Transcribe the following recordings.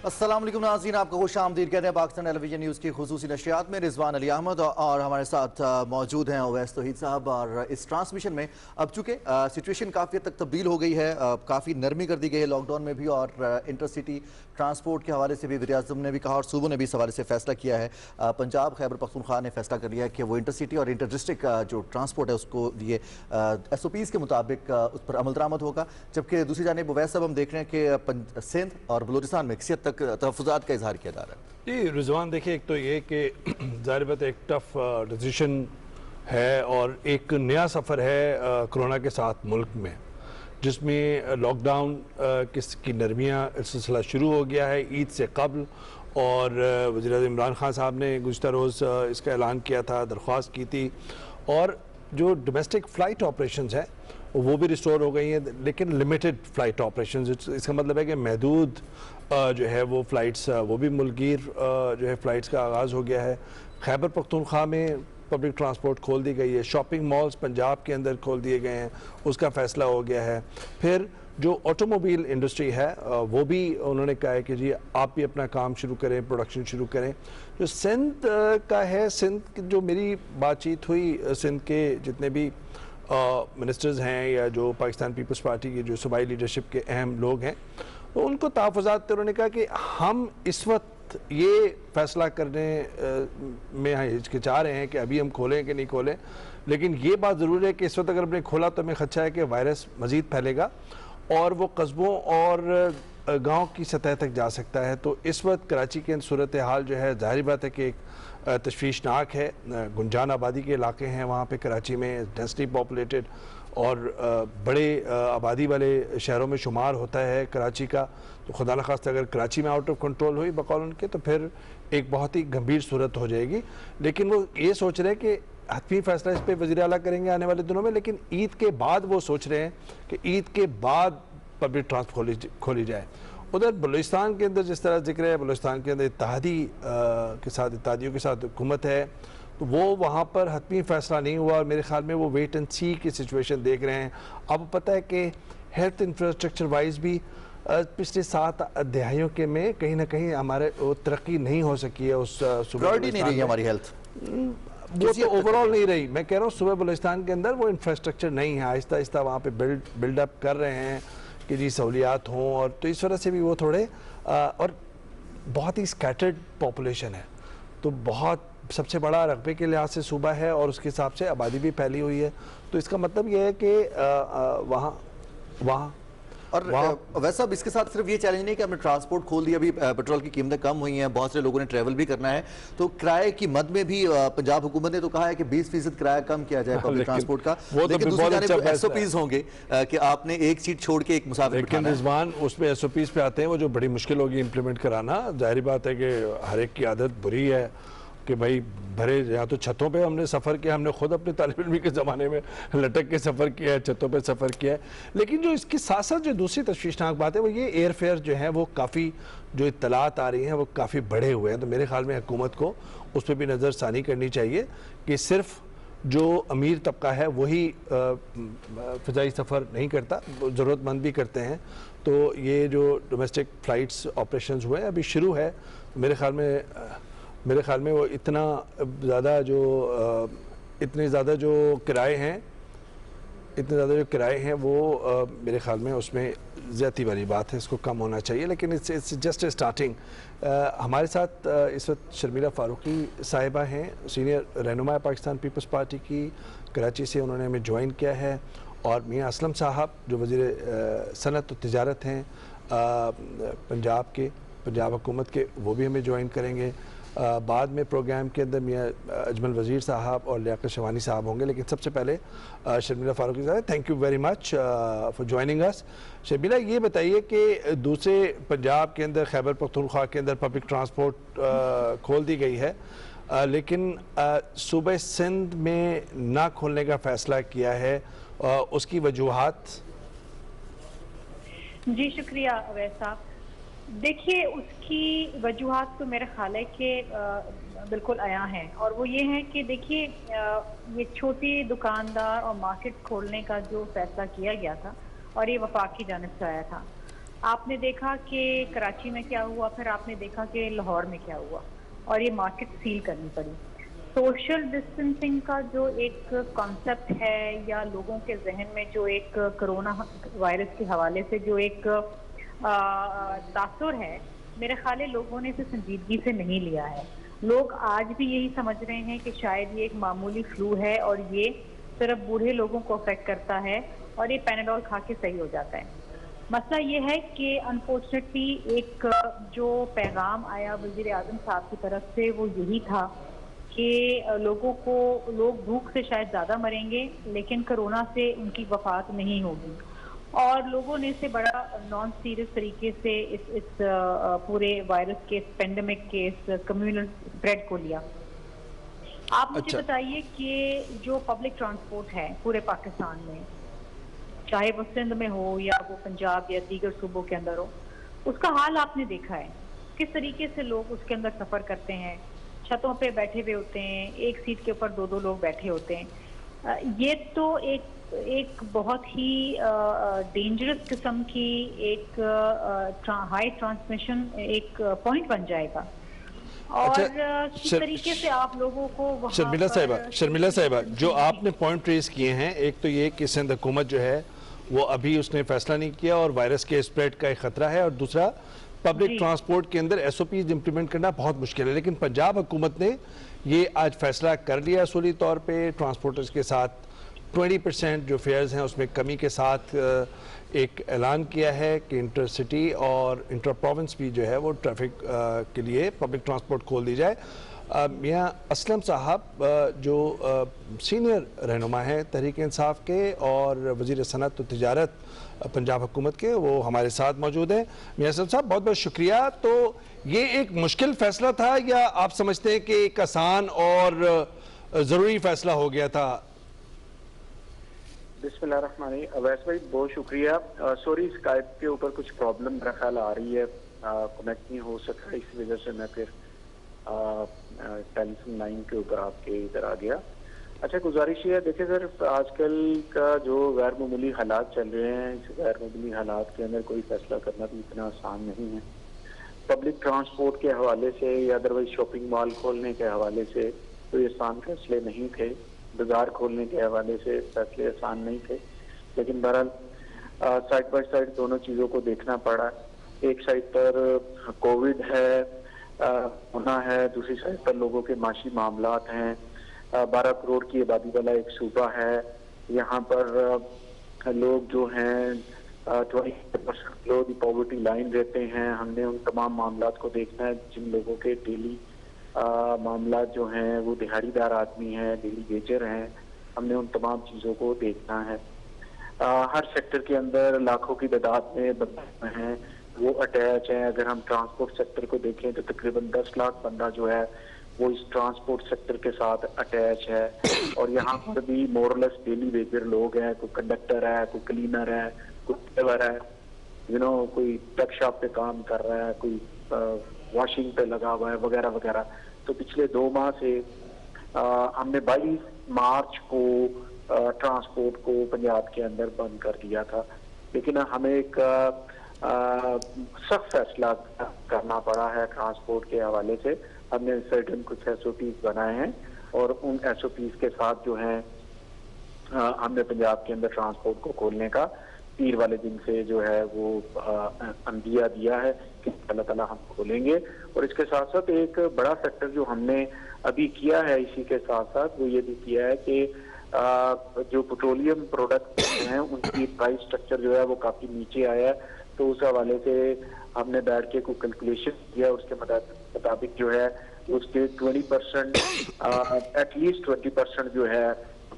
السلام علیکم ناظرین، آپ کو خوش آمدید کہتے ہیں پاکستان ٹیلی ویژن نیوز کی خصوصی نشریات میں۔ رضوان علی احمد اور ہمارے ساتھ موجود ہیں اویس توحید صاحب۔ اور اس ٹرانسمیشن میں اب چونکہ سچویشن کافی حد تک تبدیل ہو گئی ہے، کافی نرمی کر دی گئی ہے لاک ڈاؤن میں بھی، اور انٹر سٹی ٹرانسپورٹ کے حوالے سے بھی وزیر اعظم نے بھی کہا اور صوبوں نے بھی اس حوالے سے فیصلہ کیا ہے۔ پنجاب خیبر پختونخوا نے فیصلہ کر لیا ہے کہ وہ انٹر سٹی اور انٹر ڈسٹرکٹ جو ٹرانسپورٹ ہے اس کو لیے ایس او پیز کے مطابق اس پر عمل درآمد ہوگا، جبکہ دوسری جانب اویس صاحب ہم دیکھ رہے ہیں کہ سندھ اور بلوچستان میں کسی حد تک تحفظات کا اظہار کیا جا رہا ہے۔ جی رضوان، دیکھیں ایک تو یہ کہ ظاہر بات ایک ٹف ڈیسیشن ہے اور ایک نیا سفر ہے کرونا کے ساتھ ملک میں، جس میں لاک ڈاؤن کی نرمیاں سلسلہ شروع ہو گیا ہے عید سے قبل، اور وزیر اعظم عمران خان صاحب نے گزشتہ روز اس کا اعلان کیا تھا، درخواست کی تھی، اور جو ڈومیسٹک فلائٹ آپریشنز ہیں وہ بھی ریسٹور ہو گئی ہیں، لیکن لمیٹڈ فلائٹ آپریشنز، اس کا مطلب ہے کہ محدود جو ہے وہ فلائٹس، وہ بھی ملک گیر جو ہے فلائٹس کا آغاز ہو گیا ہے۔ خیبر پختونخوا میں پبلک ٹرانسپورٹ کھول دی گئی ہے، شاپنگ مالز پنجاب کے اندر کھول دیے گئے ہیں، اس کا فیصلہ ہو گیا ہے۔ پھر جو آٹوموبائل انڈسٹری ہے وہ بھی انہوں نے کہا ہے کہ جی آپ بھی اپنا کام شروع کریں، پروڈکشن شروع کریں۔ جو سندھ کا ہے، سندھ کی جو میری بات چیت ہوئی سندھ کے جتنے بھی منسٹرز ہیں یا جو پاکستان پیپلز پارٹی کی جو صوبائی لیڈرشپ کے اہم لوگ ہیں، تو ان کو تحفظات انہوں نے کہا کہ ہم اس وقت یہ فیصلہ کرنے میں ہچکچا رہے ہیں کہ ابھی ہم کھولیں کہ نہیں کھولیں، لیکن یہ بات ضرور ہے کہ اس وقت اگر ہم نے کھولا تو ہمیں خدشہ ہے کہ وائرس مزید پھیلے گا اور وہ قصبوں اور گاؤں کی سطح تک جا سکتا ہے۔ تو اس وقت کراچی کے صورتحال جو ہے ظاہری بات ہے کہ ایک تشویشناک ہے، گنجان آبادی کے علاقے ہیں وہاں پہ کراچی میں، ڈینسٹی پاپولیٹڈ اور بڑے آبادی والے شہروں میں شمار ہوتا ہے کراچی کا، تو خدا نخواستہ اگر کراچی میں آؤٹ آف کنٹرول ہوئی بقول ان کے تو پھر ایک بہت ہی گمبھیر صورت ہو جائے گی۔ لیکن وہ یہ سوچ رہے ہیں کہ حتمی فیصلہ اس پہ وزیر اعلیٰ کریں گے آنے والے دنوں میں، لیکن عید کے بعد وہ سوچ رہے ہیں کہ عید کے بعد پبلک ٹرانسپورٹ کھولی جائے۔ ادھر بلوچستان کے اندر جس طرح ذکر ہے، بلوچستان کے اندر اتحادیوں کے ساتھ حکومت ہے، تو وہ وہاں پر حتمی فیصلہ نہیں ہوا، اور میرے خیال میں وہ ویٹ اینڈ سی کی سچویشن دیکھ رہے ہیں۔ اب پتہ ہے کہ ہیلتھ انفراسٹرکچر وائز بھی پچھلے 7 دہائیوں کے میں کہیں نہ کہیں ہمارے ترقی نہیں ہو سکی ہے، اس پرائورٹی نہیں رہی ہماری ہیلتھ، وہ تو اوورال نہیں رہی۔ میں کہہ رہا ہوں صوبہ بلوچستان کے اندر وہ انفراسٹرکچر نہیں ہے، آہستہ آہستہ وہاں پہ بلڈ اپ کر رہے ہیں کہ جی سہولیات ہوں، اور تو اس وجہ سے بھی وہ تھوڑے اور بہت ہی اسکیٹرڈ پاپولیشن ہے، تو بہت سب سے بڑا رقبے کے لحاظ سے صوبہ ہے اور اس کے حساب سے آبادی بھی پھیلی ہوئی ہے، تو اس کا مطلب یہ ہے کہ وہاں اور ویسا اس کے ساتھ صرف یہ چیلنج نہیں کہ ہم نے ٹرانسپورٹ کھول دیا، ابھی پیٹرول کی قیمتیں کم ہوئی ہیں، بہت سے لوگوں نے ٹریول بھی کرنا ہے، تو کرائے کی مد میں بھی پنجاب حکومت نے تو کہا ہے کہ 20% کرایہ کم کیا جائے پبلک ٹرانسپورٹ کا، لیکن دوسری جانب ایس او پیز ہوں گے کہ آپ نے ایک سیٹ چھوڑ کے ایک مسافر بٹھانا ہے۔ لیکن رضوان اس میں ایس او پیز پہ آتے ہیں، وہ جو بڑی مشکل ہوگی امپلیمنٹ کرانا، ظاہری بات ہے کہ ہر ایک کی عادت بری ہے کہ بھائی بھرے، یا تو چھتوں پہ ہم نے سفر کیا، ہم نے خود اپنے طالب علمی کے زمانے میں لٹک کے سفر کیا ہے، چھتوں پہ سفر کیا ہے۔ لیکن جو اس کے ساتھ ساتھ جو دوسری تشویشناک بات ہے وہ یہ ایئر فیئر جو ہیں وہ کافی، جو اطلاعات آ رہی ہیں وہ کافی بڑھے ہوئے ہیں، تو میرے خیال میں حکومت کو اس پہ بھی نظر ثانی کرنی چاہیے کہ صرف جو امیر طبقہ ہے وہی فضائی سفر نہیں کرتا، ضرورت مند بھی کرتے ہیں، تو یہ جو ڈومیسٹک فلائٹس آپریشنز ہوئے ہیں ابھی شروع ہے، میرے خیال میں وہ اتنے زیادہ جو کرائے ہیں وہ میرے خیال میں اس میں زیادتی والی بات ہے، اس کو کم ہونا چاہیے، لیکن it's just a starting۔ ہمارے ساتھ اس وقت شرمیلا فاروقی صاحبہ ہیں، سینئر رہنما پاکستان پیپلز پارٹی کی، کراچی سے انہوں نے ہمیں جوائن کیا ہے، اور میاں اسلم صاحب جو وزیر صنعت و تجارت ہیں پنجاب حکومت کے، وہ بھی ہمیں جوائن کریں گے۔ بعد میں پروگرام کے اندر میاں اجمل وزیر صاحب اور لیاقت شوانی صاحب ہوں گے، لیکن سب سے پہلے شرمیلا فاروقی صاحب، thank you very much for joining اس۔ شرمیلا یہ بتائیے کہ دوسرے پنجاب کے اندر، خیبر پختونخوا کے اندر پبلک ٹرانسپورٹ کھول دی گئی ہے، لیکن صوبہ سندھ میں نہ کھولنے کا فیصلہ کیا ہے، اس کی وجوہات؟ جی شکریہ اویس صاحب۔ دیکھیے اس کی وجوہات تو میرا خیال ہے کہ بالکل عیاں ہیں، اور وہ یہ ہیں کہ دیکھیے یہ چھوٹی دکاندار اور مارکیٹ کھولنے کا جو فیصلہ کیا گیا تھا، اور یہ وفاق کی جانب سے آیا تھا، आपने देखा कि कराची में क्या हुआ, फिर आपने देखा कि लाहौर में क्या हुआ, और ये मार्केट सील करनी पड़ी। सोशल डिस्टेंसिंग का जो एक कॉन्सेप्ट है, या लोगों के जहन में जो एक कोरोना वायरस के हवाले से जो एक तासुर है, मेरे ख्याल है लोगों ने इसे संजीदगी से नहीं लिया है। लोग आज भी यही समझ रहे हैं कि शायद ये एक मामूली फ्लू है और ये सिर्फ बूढ़े लोगों को अफेक्ट करता है और ये पैनाडोल खा के सही हो जाता है। मसला ये है कि अनफॉर्चुनेटली एक जो पैगाम आया वज़ीर आज़म साहब की तरफ से वो यही था कि लोग भूख से शायद ज़्यादा मरेंगे लेकिन कोरोना से उनकी वफात नहीं होगी, और लोगों ने इसे बड़ा नॉन सीरियस तरीके से इस पूरे वायरस के, इस पेंडेमिक के, इस कम्युनल स्प्रेड को लिया। आप मुझे बताइए कि जो पब्लिक ट्रांसपोर्ट है पूरे पाकिस्तान में, चाहे वो सिंध में हो या वो पंजाब या दीगर सूबों के अंदर हो, उसका हाल आपने देखा है किस तरीके से लोग उसके अंदर सफ़र करते हैं, छतों पे बैठे हुए होते हैं, एक सीट के ऊपर दो लोग बैठे होते हैं। ये तो एक बहुत ही डेंजरस किस्म की एक हाई ट्रांसमिशन एक पॉइंट बन जाएगा। और किस तरीके से आप लोगों को शर्मिला साहिबा जो आपने पॉइंट रेज किए हैं, एक तो ये कि सिंध हुकूमत जो है वो अभी उसने फैसला नहीं किया और वायरस के स्प्रेड का एक खतरा है, और दूसरा पब्लिक ट्रांसपोर्ट के अंदर SOPs इंप्लीमेंट करना बहुत मुश्किल है। लेकिन पंजाब हुकूमत ने ये आज फैसला कर लिया असूली तौर पे ट्रांसपोर्टर्स के साथ 20% जो फेयर्स हैं उसमें कमी के साथ एक ऐलान किया है कि इंटर सिटी और इंटर प्रोविंस भी जो है वो ट्रैफिक के लिए पब्लिक ट्रांसपोर्ट खोल दी जाए। मियाँ असलम साहब जो सीनियर रहनुमा हैं तहरीक इंसाफ के और वज़ीर सनअत और तिजारत पंजाब हुकूमत के, वो हमारे साथ मौजूद हैं। मियाँ असलम साहब बहुत बहुत शुक्रिया। तो ये एक मुश्किल फ़ैसला था या आप समझते हैं कि एक आसान और ज़रूरी फ़ैसला हो गया था? बिस्मिल्लाहिर्रहमानिर्रहीम। अवैस भाई बहुत शुक्रिया। सॉरी स्काइप के ऊपर कुछ प्रॉब्लम मेरा ख्याल आ रही है, कनेक्ट नहीं हो सका, इस वजह से मैं फिर टेलीफोन लाइन के ऊपर आपके इधर आ गया। अच्छा, गुजारिश है, देखिए सर, आजकल का जो गैर मामूली हालात चल रहे हैं, इस गैर मामूली हालात के अंदर कोई फैसला करना भी इतना आसान नहीं है। पब्लिक ट्रांसपोर्ट के हवाले से या अदरवाइज शॉपिंग मॉल खोलने के हवाले से कोई आसान फैसले नहीं थे, बाजार खोलने के हवाले से फैसले आसान नहीं थे, लेकिन बहरहाल साइड बाय साइड दोनों चीज़ों को देखना पड़ा। एक साइड पर कोविड है, होना है, दूसरी साइड पर लोगों के माशी मामलात हैं। 12 करोड़ की आबादी वाला एक सूबा है, यहाँ पर लोग जो हैं 20% लोग पॉवर्टी लाइन रहते हैं। हमने उन तमाम मामलात को देखना है जिन लोगों के डेली मामला जो हैं वो दिहाड़ीदार आदमी हैं, डेली वेजर हैं। हमने उन तमाम चीज़ों को देखना है। हर सेक्टर के अंदर लाखों की तादाद में बंदे हैं वो अटैच हैं। अगर हम ट्रांसपोर्ट सेक्टर को देखें तो तकरीबन 10 लाख बंदा जो है वो इस ट्रांसपोर्ट सेक्टर के साथ अटैच है, और यहाँ पर भी मोरलेस डेली वेजर लोग हैं। कोई कंडक्टर है, कोई क्लीनर है, कोई ड्राइवर है, कोई ट्रक शॉप पे काम कर रहा है, कोई वॉशिंग पे लगा हुआ है, वगैरह वगैरह। तो पिछले 2 माह से हमने 22 मार्च को ट्रांसपोर्ट को पंजाब के अंदर बंद कर दिया था, लेकिन हमें एक सख्त फैसला करना पड़ा है ट्रांसपोर्ट के हवाले से। हमने सर्टेन कुछ SOPs बनाए हैं और उन SOPs के साथ जो है हमने पंजाब के अंदर ट्रांसपोर्ट को खोलने का पीर वाले दिन से जो है वो अंदिया दिया है कि अल्लाह ताला हम खोलेंगे। और इसके साथ साथ एक बड़ा सेक्टर जो हमने अभी किया है, इसी के साथ साथ वो ये भी किया है कि जो पेट्रोलियम प्रोडक्ट हैं उनकी प्राइस स्ट्रक्चर जो है वो काफ़ी नीचे आया है। तो उस हवाले से हमने बैठ के कोई कैलकुलेशन किया, उसके मुताबिक जो है उसके 20% एटलीस्ट 20% जो है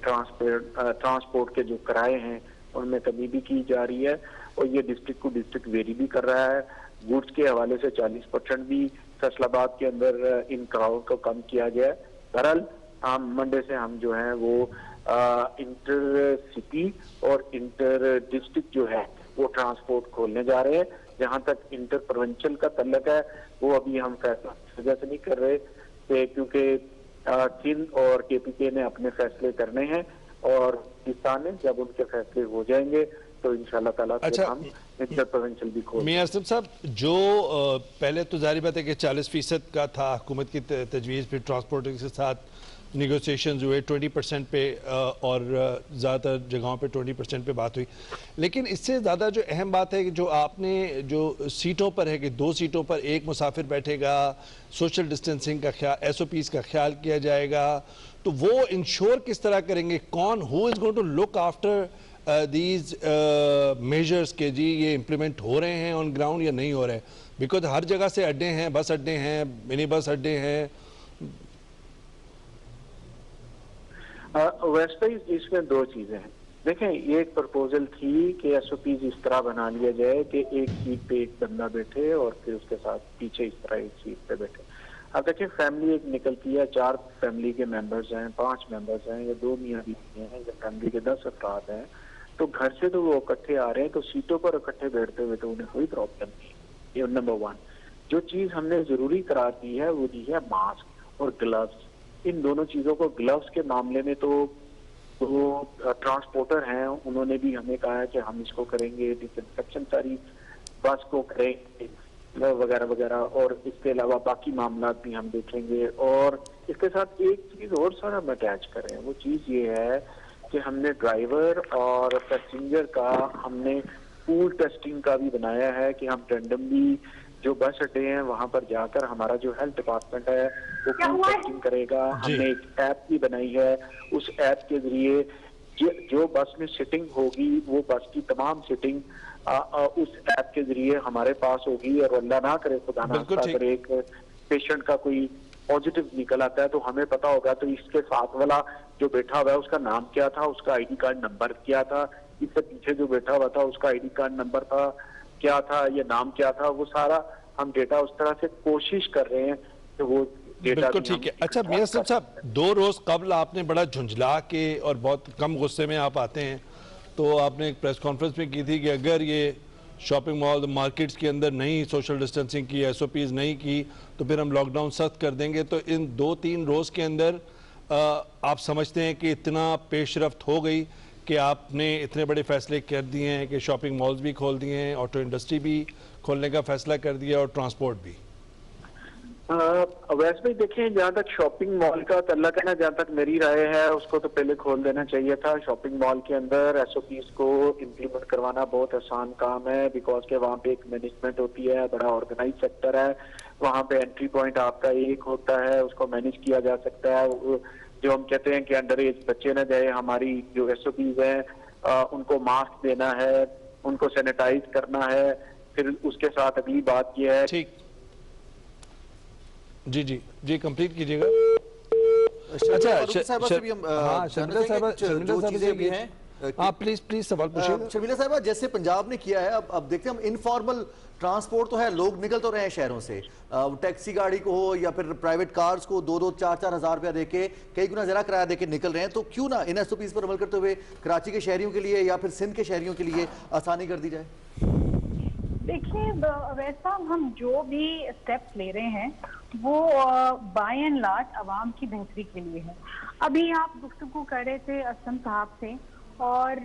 ट्रांसपोर्ट के जो किराए हैं उनमें कमी भी की जा रही है, और ये डिस्ट्रिक्ट को डिस्ट्रिक्ट वेरी भी कर रहा है। गुड्स के हवाले से 40% भी फैसलाबाद के अंदर इन किराओं को कम किया गया है। बहरहाल हम मंडे से हम जो है वो इंटर सिटी और इंटर डिस्ट्रिक्ट जो है वो ट्रांसपोर्ट खोलने जा रहे हैं। जहां तक इंटर प्रोविंशियल का तल्लक है वो अभी हम फैसला इस वजह से नहीं कर रहे थे क्योंकि सिंध और KPK ने अपने फैसले करने हैं, और पाकिस्तान ने जब उनके फैसले हो जाएंगे तो इंशाल्लाह ताला फिर अच्छा, हम इंटरप्रोविंशियल भी खोल। मियां असलम साहब, जो पहले तो जाहिर बात है कि 40% का था हुकूमत की तजवीज़, फिर ट्रांसपोर्ट के साथ निगोसिएशंस हुए 20% पे और ज़्यादातर जगहों पे 20% पे बात हुई। लेकिन इससे ज़्यादा जो अहम बात है कि जो आपने जो सीटों पर है कि 2 सीटों पर एक मुसाफिर बैठेगा, सोशल डिस्टेंसिंग का ख्याल, SOPs का ख्याल किया जाएगा, तो वो इंश्योर किस तरह करेंगे? कौन, who is going to look after these measures के जी ये इम्प्लीमेंट हो रहे हैं ऑन ग्राउंड या नहीं हो रहे हैं? बिकॉज हर जगह से अड्डे हैं, बस अड्डे हैं, मिनी बस अड्डे हैं। वैसे इसमें 2 चीजें हैं। देखें, ये एक प्रपोजल थी कि SOPs इस तरह बना लिया जाए कि एक सीट पे एक बंदा बैठे और फिर उसके साथ पीछे इस तरह एक सीट पे बैठे। अब देखिए, फैमिली एक निकलती है, 4 फैमिली के मेंबर्स हैं, 5 मेंबर्स हैं, या 2 मियाँ बीवी हैं, या फैमिली के 10 अफराद हैं, तो घर से तो वो इकट्ठे आ रहे हैं, तो सीटों पर इकट्ठे बैठते हुए तो उन्हें कोई प्रॉब्लम नहीं। ये नंबर 1। जो चीज हमने जरूरी करार दी है वो दी है मास्क और ग्लव्स। इन दोनों चीजों को, ग्लव्स के मामले में तो ट्रांसपोर्टर हैं, उन्होंने भी हमें कहा है कि हम इसको करेंगे, डिसइंफेक्शन सारी बस को करेंगे वगैरह वगैरह, और इसके अलावा बाकी मामला भी हम देखेंगे। और इसके साथ एक चीज और सर हम अटैच करें, वो चीज ये है कि हमने ड्राइवर और पैसेंजर का हमने पूल टेस्टिंग का भी बनाया है कि हम रेंडमली जो बस अड्डे हैं वहां पर जाकर हमारा जो हेल्थ डिपार्टमेंट है वो पूल टेस्टिंग करेगा। हमने एक ऐप भी बनाई है, उस ऐप के जरिए जो बस में सिटिंग होगी वो बस की तमाम सिटिंग उस ऐप के जरिए हमारे पास होगी। और अल्लाह ना करे, खुदा ना खास्ता, अगर एक पेशेंट का कोई पॉजिटिव निकल आता है तो हमें पता होगा तो इसके साथ वाला जो बैठा हुआ है उसका नाम क्या था, उसका ID कार्ड नंबर क्या था, इससे पीछे जो बैठा हुआ था उसका ID कार्ड नंबर था क्या था, ये नाम क्या था, वो सारा हम डेटा उस तरह से कोशिश कर रहे हैं कि वो डेटा। बिल्कुल ठीक है। अच्छा मियां साहब, 2 रोज कबल आपने बड़ा झुंझला के और बहुत कम गुस्से में आप आते हैं, तो आपने एक प्रेस कॉन्फ्रेंस में की थी कि अगर ये शॉपिंग मॉल मार्केट्स के अंदर नहीं सोशल डिस्टेंसिंग की, SOPs नहीं की, तो फिर हम लॉकडाउन सख्त कर देंगे। तो इन 2-3 रोज के अंदर आप समझते हैं कि इतना पेशरफ्त हो गई कि आपने इतने बड़े फैसले कर दिए हैं कि शॉपिंग मॉल्स भी खोल दिए हैं, ऑटो इंडस्ट्री भी खोलने का फैसला कर दिया और ट्रांसपोर्ट भी? वैसे भी देखें, जहाँ तक शॉपिंग मॉल का तल्लक है ना, जहाँ तक मेरी राय है उसको तो पहले खोल देना चाहिए था। शॉपिंग मॉल के अंदर SOPs को इम्प्लीमेंट करवाना बहुत आसान काम है, बिकॉज के वहाँ पे एक मैनेजमेंट होती है, बड़ा ऑर्गेनाइज सेक्टर है, वहाँ पे एंट्री पॉइंट आपका एक होता है, उसको मैनेज किया जा सकता है। जो हम कहते हैं कि अंडर एज बच्चे न जाए, हमारी जो SOPs हैं उनको मास्क देना है, उनको सैनिटाइज करना है, फिर उसके साथ अगली बात यह है। ठीक, जी जी जी, कंप्लीट कीजिएगा। अच्छा शर्मिला साहब, हाँ प्लीज सवाल पूछिए। शर्मिला साहब, जैसे पंजाब ने किया है, अब देखते हैं हम, इनफॉर्मल ट्रांसपोर्ट तो है, लोग निकल तो रहे हैं शहरों से, टैक्सी गाड़ी को हो या फिर प्राइवेट कार्स को 2-2, 4-4 हज़ार रुपया देके, कई गुना ज़रा किराया देके निकल रहे हैं, तो क्यों ना इन SOPs पर अमल करते हुए कराची के शहरियों के लिए या फिर सिंध के शहरियों के लिए आसानी कर दी जाए? देखिए, वैसा हम जो भी स्टेप्स ले रहे हैं वो बाय एंड लार्ज आवाम की बेहतरी के लिए है। अभी आप गुफ्तगू कर रहे थे असलम साहब से, और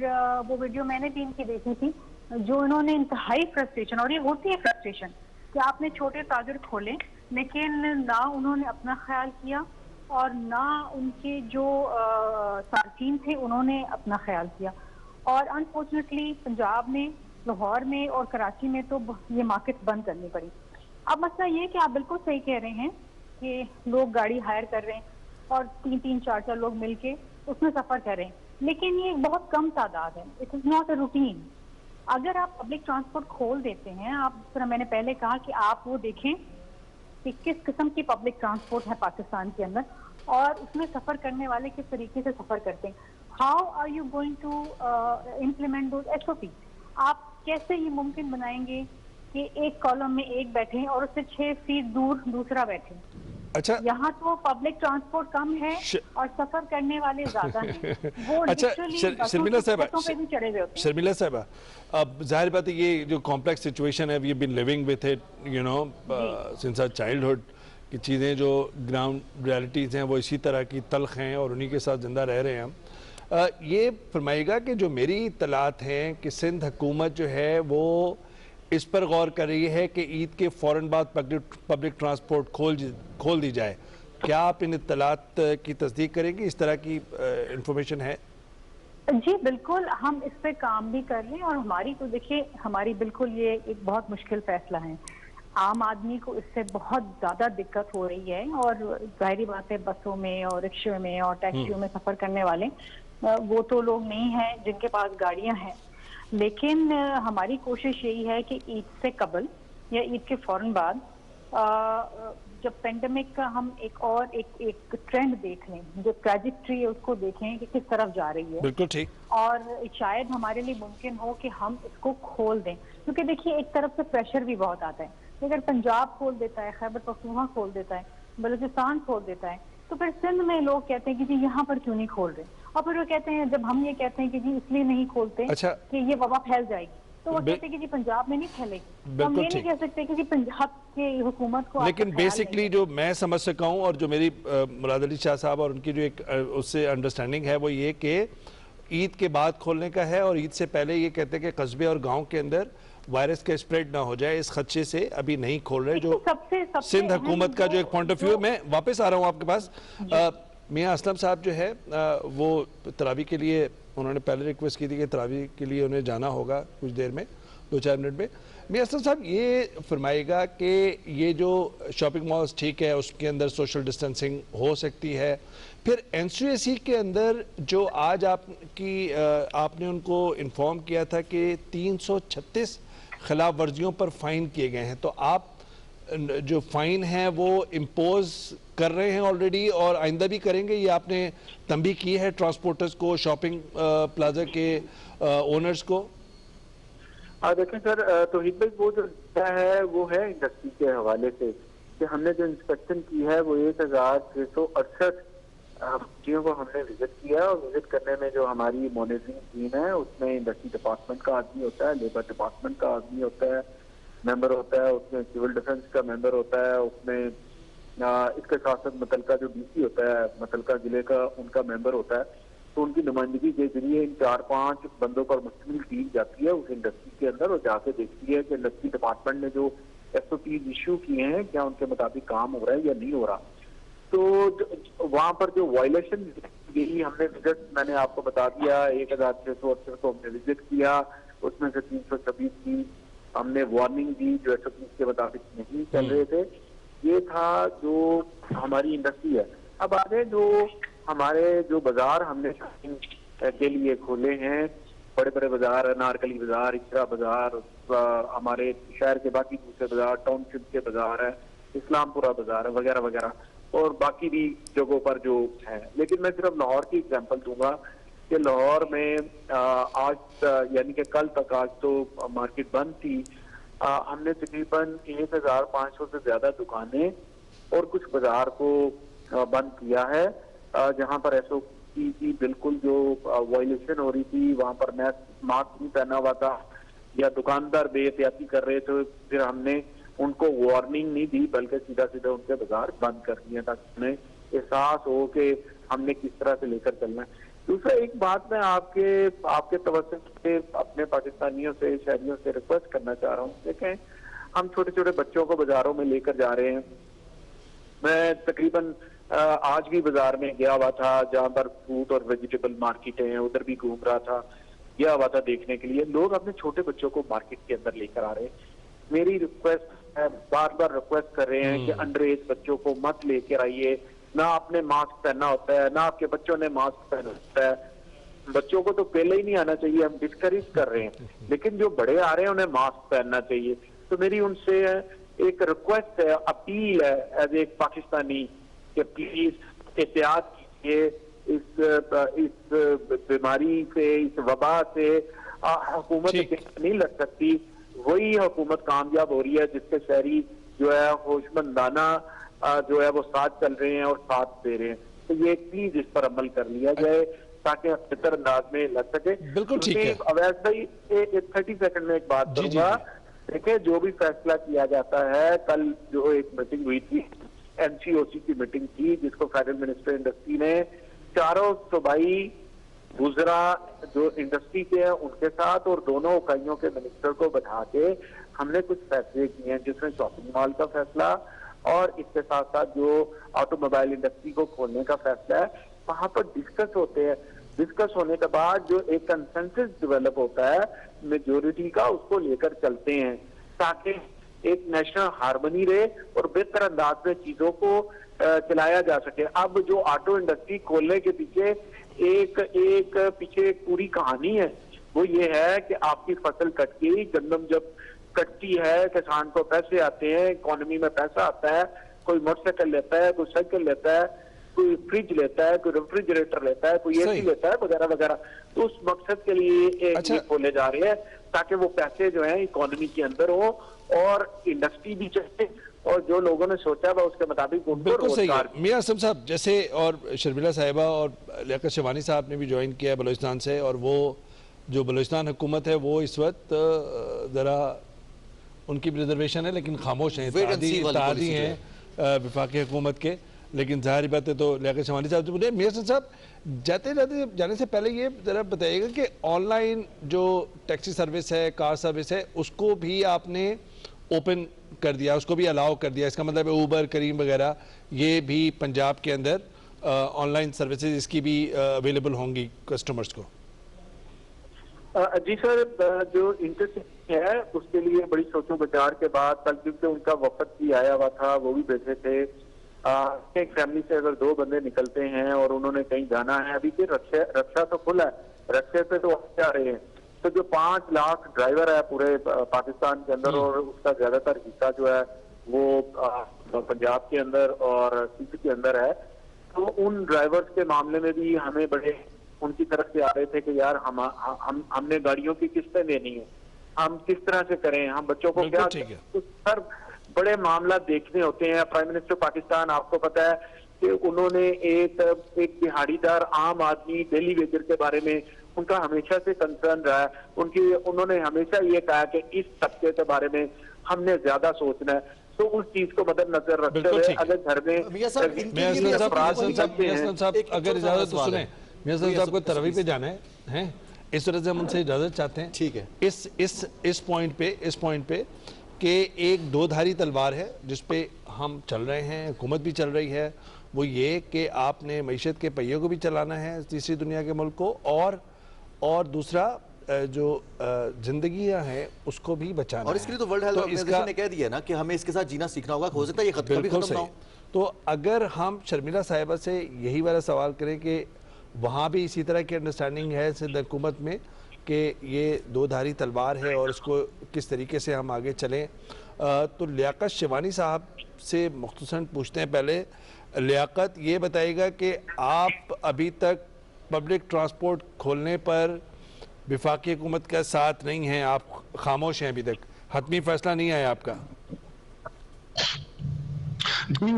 वो वीडियो मैंने भी इनकी देखी थी, जो इन्होंने इंतहाई फ्रस्ट्रेशन, और ये होती है फ्रस्ट्रेशन कि आपने छोटे ताजर खोले लेकिन ना उन्होंने अपना ख्याल किया और ना उनके जो सार्फिन थे उन्होंने अपना ख्याल किया। और अनफॉर्चुनेटली पंजाब में, लाहौर में और कराची में तो ये मार्केट बंद करनी पड़ी। अब मसला ये कि आप बिल्कुल सही कह रहे हैं कि लोग गाड़ी हायर कर रहे हैं और 3-3, 4-4 लोग मिलके उसमें सफर कर रहे हैं, लेकिन ये बहुत कम तादाद है, it is not a routine. अगर आप पब्लिक ट्रांसपोर्ट खोल देते हैं, आप जिस तरह मैंने पहले कहा कि आप वो देखें कि किस किस्म की पब्लिक ट्रांसपोर्ट है पाकिस्तान के अंदर और उसमें सफर करने वाले किस तरीके से सफर करते हैं। How are you going to implement those SOP? आप कैसे ये मुमकिन बनाएंगे कि एक कॉलम में एक बैठे और उससे 6 फीट दूर दूसरा बैठे? अच्छा, यहाँ तो पब्लिक ट्रांसपोर्ट कम है और सफर करने वाले ज्यादा हैं। वो अच्छा शर्मिला साहब, अब जाहिर बात है ये जो कॉम्प्लेक्स सिचुएशन है, we have been living with it you know since our childhood, कि चीज़ें जो ग्राउंड रियलिटीज़ हैं वो इसी तरह की तल्ख हैं और उन्हीं के साथ ज़िंदा रह रहे हैं हम। یہ فرمائے گا کہ جو میری اطلاعات ہیں کہ سندھ حکومت جو ہے وہ اس پر غور کر رہی ہے کہ عید کے فوراً بعد پبلک ٹرانسپورٹ کھول دی جائے، کیا آپ ان اطلاعات کی تصدیق کریں گے؟ اس طرح کی انفارمیشن ہے؟ جی بالکل، ہم اس پہ کام بھی کر رہے ہیں، اور ہماری تو دیکھیے ہماری بالکل یہ ایک بہت مشکل فیصلہ ہے. عام آدمی کو اس سے بہت زیادہ دقت ہو رہی ہے، اور ظاہری بات ہے بسوں میں اور رکشوں میں اور ٹیکسیوں میں سفر کرنے والے وہ تو لوگ نہیں ہیں جن کے پاس گاڑیاں ہیں. لیکن ہماری کوشش یہی ہے کہ عید سے قبل یا عید کے فوراً بعد جب پینڈیمک کا ہم ایک ٹرینڈ دیکھ لیں، جو ٹریجیکٹری ہے اس کو دیکھیں کہ کس طرف جا رہی ہے، بالکل ٹھیک، اور شاید ہمارے لیے ممکن ہو کہ ہم اس کو کھول دیں. کیونکہ دیکھیے ایک طرف سے پریشر بھی بہت آتا ہے. اگر پنجاب کھول دیتا ہے، خیبر پختونخوا کھول دیتا ہے، بلوچستان کھول دیتا ہے، تو پھر سندھ میں لوگ کہتے ہیں کہ جی یہاں پر کیوں نہیں کھول رہے، اور پھر وہ کہتے ہیں جب ہم یہ کہتے ہیں کہ جی اس لیے نہیں کھولتے کہ یہ وبا پھیل جائے گی، تو وہ کہتے ہیں کہ جی پنجاب میں نہیں پھیلے گی. ہم یہ نہیں کہہ سکتے کہ جی پنجاب کی حکومت کو. لیکن بیسکلی جو میں سمجھ سکا ہوں اور جو میری مراد علی شاہ صاحب اور ان کی جو ایک اس سے انڈرسٹینڈنگ ہے وہ یہ کہ عید کے بعد کھولنے کا ہے، اور عید سے پہلے یہ کہتے ہیں کہ قصبے اور گاؤں کے اندر وائرس کا اسپریڈ نہ ہو جائے، اس خدشے سے ابھی نہیں کھول رہے. جو سندھ حکومت کا جو ایک پوائنٹ آف ویو، میں واپس آ رہا ہوں آپ کے پاس. میاں اسلم صاحب جو ہے وہ تراویح کے لیے انہوں نے پہلے ریکویسٹ کی تھی کہ تراویح کے لیے انہیں جانا ہوگا کچھ دیر میں، 2-4 منٹ میں. میاں اسلم صاحب یہ فرمائے گا کہ یہ جو شاپنگ مالز ٹھیک ہے اس کے اندر سوشل ڈسٹنسنگ ہو سکتی ہے، پھر NCAC کے اندر جو آج آپ نے ان کو انفارم کیا تھا کہ 336 خلاف ورزیوں پر فائن کیے گئے ہیں، تو آپ جو فائن ہیں وہ امپوز کر رہے ہیں آلریڈی اور آئندہ بھی کریں گے؟ یہ آپ نے تنبیہ کی ہے ٹرانسپورٹرز کو، شاپنگ پلازا کے اونرز کو؟ دیکھیں سر، توحید بھائی وہ جو ہے وہ ہے انڈسٹری کے حوالے سے کہ ہم نے جو انسپیکشن کی ہے وہ 1668 چیزوں کو ہم نے وزٹ کیا، اور وزٹ کرنے میں جو ہماری مانیٹرنگ ٹیم ہے اس میں انڈسٹری ڈپارٹمنٹ کا آدمی ہوتا ہے، لیبر ڈپارٹمنٹ کا آدمی ہوتا ہے، ممبر ہوتا ہے، اس میں سول ڈیفنس کا ممبر ہوتا ہے، اس میں اس کے ساتھ ساتھ متعلقہ جو BC ہوتا ہے متعلقہ ضلع کا ان کا ممبر ہوتا ہے. تو ان کی نمائندگی کے ذریعے ان 4-5 بندوں پر مشتمل ٹیم جاتی ہے اس انڈسٹری کے اندر اور جا کے دیکھتی ہے کہ انڈسٹری ڈپارٹمنٹ نے جو SOPs ایشو کیے ہیں کیا ان کے مطابق کام ہو رہا ہے یا نہیں ہو رہا. تو وہاں پر جو وائلیشن یہی ہم نے وزٹ، میں نے آپ کو بتا دیا 1668 کو ہم نے وزٹ کیا، اس میں سے 326 کی ہم نے وارننگ دی جو SOPs کے مطابق نہیں چل رہے تھے. یہ تھا جو ہماری انڈسٹری ہے. اب آگے جو ہمارے جو بازار ہم نے شاپنگ کے لیے کھولے ہیں، بڑے بڑے بازار، نارکلی بازار، اچرا بازار، ہمارے شہر کے باقی دوسرے بازار، ٹاؤن شپ کے بازار ہے، اسلام پورہ بازار ہے، وغیرہ وغیرہ، اور باقی بھی جگہوں پر جو ہیں. لیکن میں صرف لاہور کی اگزامپل دوں گا کہ لاہور میں آج یعنی کہ کل تک، آج تو مارکیٹ بند تھی، ہم نے تقریباً 1500 سے زیادہ دکانیں اور کچھ بازار کو بند کیا ہے جہاں پر SOP کی بالکل جو وائلیشن ہو رہی تھی، وہاں پر ماسک نہیں پہنا ہوا تھا یا دکاندار بے احتیاطی کر رہے تھے، پھر ہم نے ان کو وارننگ نہیں دی بلکہ سیدھا ان کے بازار بند کر دیے تاکہ انہیں احساس ہو کہ ہم نے کس طرح سے لے کر چلنا ہے. دوسرا ایک بات میں آپ کے توسط سے اپنے پاکستانیوں سے، شہریوں سے ریکویسٹ کرنا چاہ رہا ہوں. دیکھیں ہم چھوٹے چھوٹے بچوں کو بازاروں میں لے کر جا رہے ہیں. میں تقریباً آج بھی بازار میں گیا ہوا تھا جہاں پر فروٹ اور ویجیٹیبل مارکیٹیں ہیں، ادھر بھی گھوم رہا تھا، گیا ہوا تھا دیکھنے کے لیے. لوگ اپنے چھوٹے بچوں کو مارکیٹ کے اندر لے کر آ رہے ہیں. میری ریکویسٹ ہے، بار بار ریکویسٹ کر رہے ہیں کہ انڈر ایج بچوں کو مت لے کر آئیے. نہ آپ نے ماسک پہننا ہوتا ہے، نہ آپ کے بچوں نے ماسک پہنا ہوتا ہے. بچوں کو تو پہلے ہی نہیں آنا چاہیے، ہم ڈسکریج کر رہے ہیں، لیکن جو بڑے آ رہے ہیں انہیں ماسک پہننا چاہیے. تو میری ان سے ایک ریکویسٹ ہے، اپیل ہے ایز ایک پاکستانی کہ پلیز احتیاط کیجیے. اس بیماری سے، اس وبا سے حکومت نہیں لڑ سکتی. وہی حکومت کامیاب ہو رہی ہے جس کے شہری جو ہے ہوشمندانہ جو ہے وہ ساتھ چل رہے ہیں اور ساتھ دے رہے ہیں. تو یہ پلیز اس پر عمل کر لیا جائے تاکہ بہتر انداز میں لگ سکے. بالکل ٹھیک ہے. اویس بھائی 30 سیکنڈ میں ایک بات کروں گا. دیکھیں جو بھی فیصلہ کیا جاتا ہے، کل جو ایک میٹنگ ہوئی تھی NCOC کی میٹنگ تھی جس کو فیڈرل منسٹر انڈسٹری نے چاروں صوبائی गुजरा जो इंडस्ट्री के हैं उनके साथ और दोनों इकाइयों के मिनिस्टर को बैठा के हमने कुछ फैसले किए हैं, जिसमें शॉपिंग मॉल का फैसला और इसके साथ साथ जो ऑटोमोबाइल इंडस्ट्री को खोलने का फैसला है, वहां पर डिस्कस होते हैं। डिस्कस होने के बाद जो एक कंसेंसस डेवलप होता है मेजोरिटी का, उसको लेकर चलते हैं ताकि एक नेशनल हार्मनी रहे और बेहतर अंदाज में चीजों को चलाया जा सके। अब जो ऑटो इंडस्ट्री खोलने के पीछे एक पूरी कहानी है, वो ये है कि आपकी फसल कट गई, गंदम जब कटती है किसान को पैसे आते हैं, इकोनॉमी में पैसा आता है, कोई मोटरसाइकिल लेता है, कोई साइकिल लेता है, कोई फ्रिज लेता है, कोई रेफ्रिजरेटर लेता है, कोई एसी लेता है, वगैरह वगैरह। तो उस मकसद के लिए ये खोले जा रहे हैं ताकि वो पैसे जो है इकोनॉमी के अंदर हो और इंडस्ट्री भी चले और जो लोगों ने सोचा हुआ उसके मुताबिक बिल्कुल सही है। मियां असलम साहब जैसे, और शर्मिला साहिबा और लियाकत शिवानी साहब ने भी ज्वाइन किया है बलूचिस्तान से, और वो जो बलूचिस्तान हुकूमत है वो इस वक्त ज़रा उनकी भी रिजर्वेशन है लेकिन खामोश हैं, इत्तेहादी हैं वफाकी हुकूमत के। लेकिन ज़ाहिर बात है, तो लियाकत शिवानी साहब बोले। मियां असलम साहब जाने से पहले ये ज़रा बताइएगा कि ऑनलाइन जो टैक्सी सर्विस है, कार सर्विस है, उसको भी आपने ओपन कर दिया, उसको भी अलाउ कर दिया। इसका मतलब ऊबर, करीम वगैरह ये भी पंजाब के अंदर ऑनलाइन सर्विसेज इसकी भी अवेलेबल होंगी कस्टमर्स को? जी सर, जो इंटरसिटी है उसके लिए बड़ी सोचो विचार के बाद, कल क्योंकि उनका वफद भी आया हुआ था, वो भी बैठे थे। एक फैमिली से अगर 2 बंदे निकलते हैं और उन्होंने कहीं जाना है, अभी फिर रक्षा तो खुला है, रक्षे पे तो आ रहे हैं, तो जो 5 लाख ड्राइवर है पूरे पाकिस्तान के अंदर और उसका ज्यादातर हिस्सा जो है वो पंजाब के अंदर और सिंध के अंदर है, तो उन ड्राइवर्स के मामले में भी हमें बड़े उनकी तरफ से आ रहे थे कि यार हमने गाड़ियों की किस्तें देनी है, हम किस तरह से करें, हम बच्चों को क्या। तो सर बड़े मामला देखने होते हैं। प्राइम मिनिस्टर पाकिस्तान, आपको पता है कि उन्होंने एक दिहाड़ीदार आम आदमी डेली वेजर के बारे में उनका हमेशा से कंसर्न रहा है। उन्होंने हमेशा ये कहा कि इस तबके के बारे में हमने ज्यादा सोचना है, तो उस चीज को मद्देनजर रखते हुए अगर घर में अगर इजाजत तो सुने, मियां साहब को तरावी पे जाना है, इस वजह से हम उनसे इजाजत चाहते हैं। ठीक है, इस पॉइंट पे कि एक 2धारी तलवार है जिस पे हम चल रहे हैं, हुकूमत भी चल रही है, वो ये कि आपने मईशत के पहियों को भी चलाना है तीसरी दुनिया के मुल्क को, और दूसरा जो जिंदगियां हैं उसको भी बचाना है। और इसके लिए तो वर्ल्ड हेल्थ ऑर्गेनाइजेशन ने कह दिया ना कि हमें इसके साथ जीना सीखना होगा, हो सकता है ये कभी खत्म ना हो। तो अगर हम शर्मिला साहिबा से यही वाला सवाल करें कि वहाँ भी इसी तरह की अंडरस्टैंडिंग है सिंध हुकूमत में कि ये 2धारी तलवार है और इसको किस तरीके से हम आगे चलें, तो लियाकत शिवानी साहब से मुख्तसरन पूछते हैं। पहले लियाकत, ये बताइएगा कि आप अभी तक पब्लिक ट्रांसपोर्ट खोलने पर वफाकी हुकूमत का साथ नहीं है, आप खामोश हैं, अभी तक हतमी फैसला नहीं आया आपका? जी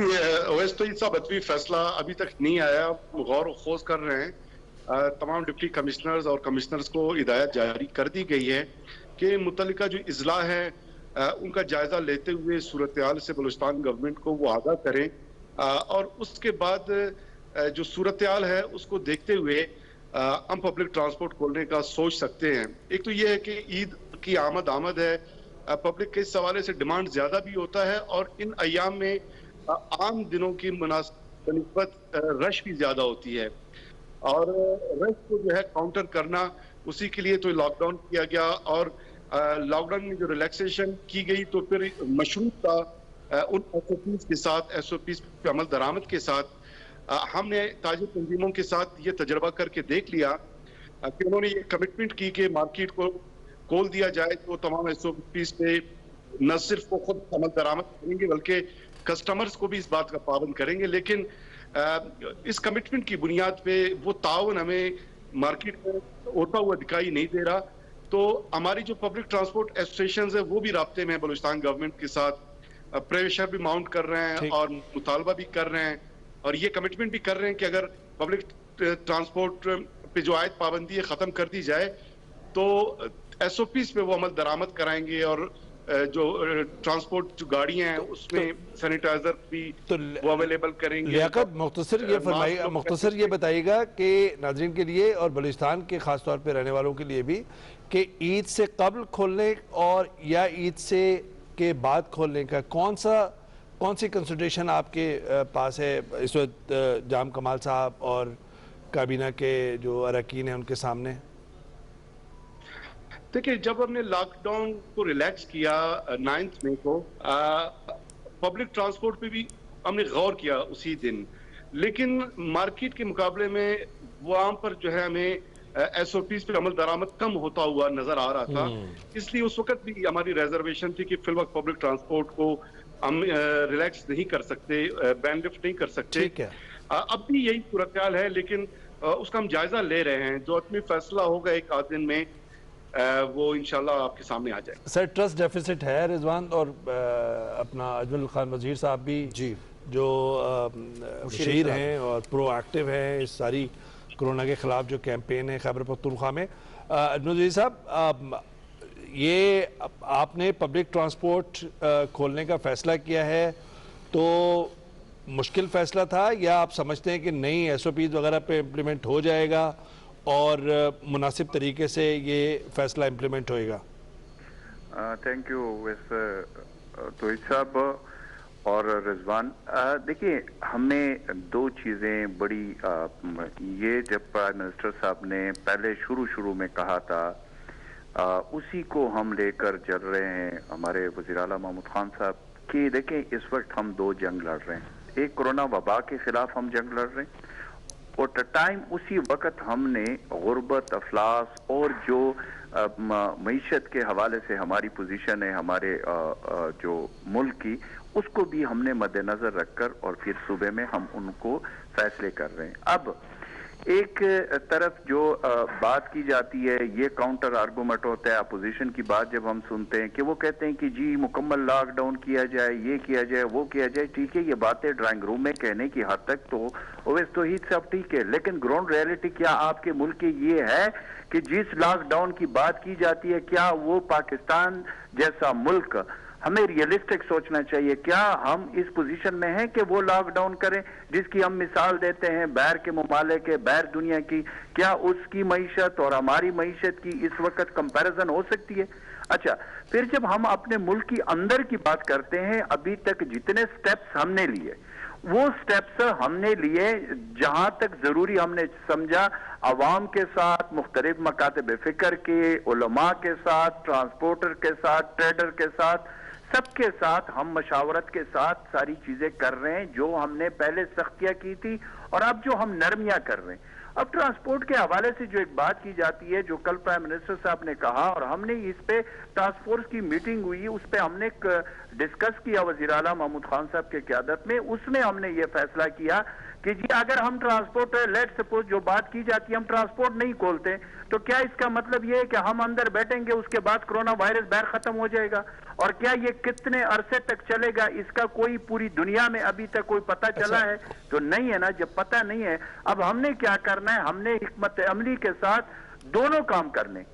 ओवैस तो साहब, हतमी फैसला अभी तक नहीं आया, गौर खोज कर रहे हैं। तमाम डिप्टी कमिश्नर्स और कमिश्नर्स को हिदायत जारी कर दी गई है कि मुतल्लिका जो इजला है उनका जायजा लेते हुए सूरत हाल से बलूचिस्तान गवर्नमेंट को वो आगाह करें, और उसके बाद जो सूरत हाल है उसको देखते हुए हम पब्लिक ट्रांसपोर्ट खोलने का सोच सकते हैं। एक तो ये है कि ईद की आमद है, पब्लिक के इस हवाले से डिमांड ज्यादा भी होता है और इन अयाम में आम दिनों की मुनासिबत रश भी ज्यादा होती है, और रश को जो है काउंटर करना, उसी के लिए तो लॉकडाउन किया गया, और लॉकडाउन में जो रिलैक्सेशन की गई तो फिर मशरूत था उन SOPs के साथ, SOPs पे अमल दरामद के साथ। हमने ताजिर तंजीमों के साथ ये तजर्बा करके देख लिया कि उन्होंने ये कमिटमेंट की कि मार्केट को खोल दिया जाए तो तमाम SOPs पे न सिर्फ वो खुद अमल दरामद करेंगे बल्कि कस्टमर्स को भी इस बात का पाबंद करेंगे। लेकिन इस कमिटमेंट की बुनियाद पे वो ताउन हमें मार्केट में होता हुआ दिखाई नहीं दे रहा। तो हमारी जो पब्लिक ट्रांसपोर्ट एसोसिएशन है वो भी राब्ते में बलूचिस्तान गवर्नमेंट के साथ, प्रेशर भी माउंट कर रहे हैं और मुतालबा भी कर रहे हैं, और ये कमिटमेंट भी कर रहे हैं कि अगर पब्लिक ट्रांसपोर्ट पे जो आयत पाबंदी है ख़त्म कर दी जाए तो SOPs पे वो अमल दरामद कराएंगे और जो ट्रांसपोर्ट जो गाड़ियां हैं उसमें सैनिटाइजर भी तो वो अवेलेबल करेंगे। लियाकत मुख्तसर ये बताइएगा कि नाज़रीन के लिए और बलूचिस्तान के ख़ास तौर पे रहने वालों के लिए भी कि ईद से कबल खोलने और या ईद से के बाद खोलने का कौन सी कंसिडरेशन आपके पास है इस वक्त जाम कमाल साहब और काबीना के जो अरकान हैं उनके सामने? देखिए, जब हमने लॉकडाउन को रिलैक्स किया 9 मई को, पब्लिक ट्रांसपोर्ट पे भी हमने गौर किया उसी दिन, लेकिन मार्केट के मुकाबले में वहां पर जो है हमें एसओपीज पे अमल दरामद कम होता हुआ नजर आ रहा था। इसलिए उस वक्त भी हमारी रिजर्वेशन थी कि फिल वक्त पब्लिक ट्रांसपोर्ट को हम रिलैक्स नहीं कर सकते, बैन लिफ्ट नहीं कर सकते। ठीक है, अब भी यही सूरत हाल है, लेकिन उसका हम जायजा ले रहे हैं। जो अपनी फैसला होगा एक आध दिन में वो इंशाल्लाह आपके सामने आ जाए। सर ट्रस्ट डेफिसिट है रिजवान, और अपना अजमल खान वजीर साहब भी जी जो मुशीर हैं और प्रोएक्टिव हैं इस सारी कोरोना के खिलाफ जो कैंपेन है खैबर पख्तूनख्वा में। अजमल वजीर साहब, ये आपने पब्लिक ट्रांसपोर्ट खोलने का फैसला किया है, तो मुश्किल फैसला था या आप समझते हैं कि नई एसओपीज वगैरह पे इम्प्लीमेंट हो जाएगा और मुनासिब तरीके से ये फैसला इम्प्लीमेंट होएगा? थैंक यू तोहिद साहब और रिजवान। देखिए, हमने दो चीज़ें बड़ी ये जब प्राइम मिनिस्टर साहब ने पहले शुरू में कहा था, उसी को हम लेकर चल रहे हैं हमारे वज़ीर आला महमूद खान साहब कि देखें इस वक्त हम दो जंग लड़ रहे हैं। एक कोरोना वबा के खिलाफ हम जंग लड़ रहे हैं, और टाइम उसी वक्त हमने गुर्बत, अफलास और जो मईशत के हवाले से हमारी पोजीशन है हमारे जो मुल्क की, उसको भी हमने मद्देनजर रखकर और फिर सूबे में हम उनको फैसले कर रहे हैं। अब एक तरफ जो बात की जाती है, ये काउंटर आर्गूमेंट होता है अपोजिशन की बात जब हम सुनते हैं कि वो कहते हैं कि जी मुकम्मल लॉकडाउन किया जाए, ये किया जाए, वो किया जाए। ठीक है, ये बातें ड्राइंग रूम में कहने की हद तक तो ओवैस तौहीद सब ठीक है, लेकिन ग्राउंड रियलिटी क्या आपके मुल्क की ये है कि जिस लॉकडाउन की बात की जाती है, क्या वो पाकिस्तान जैसा मुल्क, हमें रियलिस्टिक सोचना चाहिए, क्या हम इस पोजीशन में हैं कि वो लॉकडाउन करें जिसकी हम मिसाल देते हैं बाहर के मुमालिक के, बाहर दुनिया की? क्या उसकी मईशत और हमारी मईशत की इस वक्त कंपैरिजन हो सकती है? अच्छा, फिर जब हम अपने मुल्क की अंदर की बात करते हैं, अभी तक जितने स्टेप्स हमने लिए, वो स्टेप्स हमने लिए जहां तक जरूरी हमने समझा, अवाम के साथ, मुख्तलिफ मकातब फिक्र के, उलमा के साथ, ट्रांसपोर्टर के साथ, ट्रेडर के साथ, सबके साथ हम मशावरत के साथ सारी चीजें कर रहे हैं जो हमने पहले सख्तियां की थी और अब जो हम नरमियां कर रहे हैं। अब ट्रांसपोर्ट के हवाले से जो एक बात की जाती है, जो कल प्राइम मिनिस्टर साहब ने कहा और हमने इस पे टास्क फोर्स की मीटिंग हुई, उस पे हमने डिस्कस किया वज़ीर आला महमूद खान साहब के क़यादत में, उसमें हमने ये फैसला किया कि जी अगर हम ट्रांसपोर्ट, लेट सपोज जो बात की जाती है हम ट्रांसपोर्ट नहीं खोलते, तो क्या इसका मतलब ये है कि हम अंदर बैठेंगे उसके बाद कोरोना वायरस बाहर खत्म हो जाएगा? और क्या ये कितने अरसे तक चलेगा, इसका कोई पूरी दुनिया में अभी तक कोई पता चला है? तो नहीं है ना। जब पता नहीं है, अब हमने क्या करना है, हमने हिकमत अमली के साथ दोनों काम करने,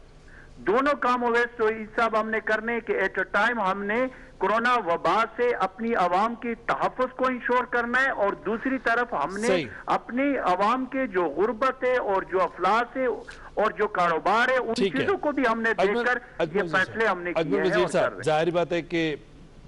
दोनों काम ओवैस तौहीद साहब हमने करने कि एट अ टाइम हमने कोरोना वबा से अपनी आवाम की तहफ़्फ़ुज़ को इंश्योर करना है, और दूसरी तरफ हमने अपनी आवाम के जो गुर्बत है और जो अफलास है और जो कारोबार है, उन चीजों को भी हमने देखकर ये फैसले हमने किए हैं। जाहिर बात है कि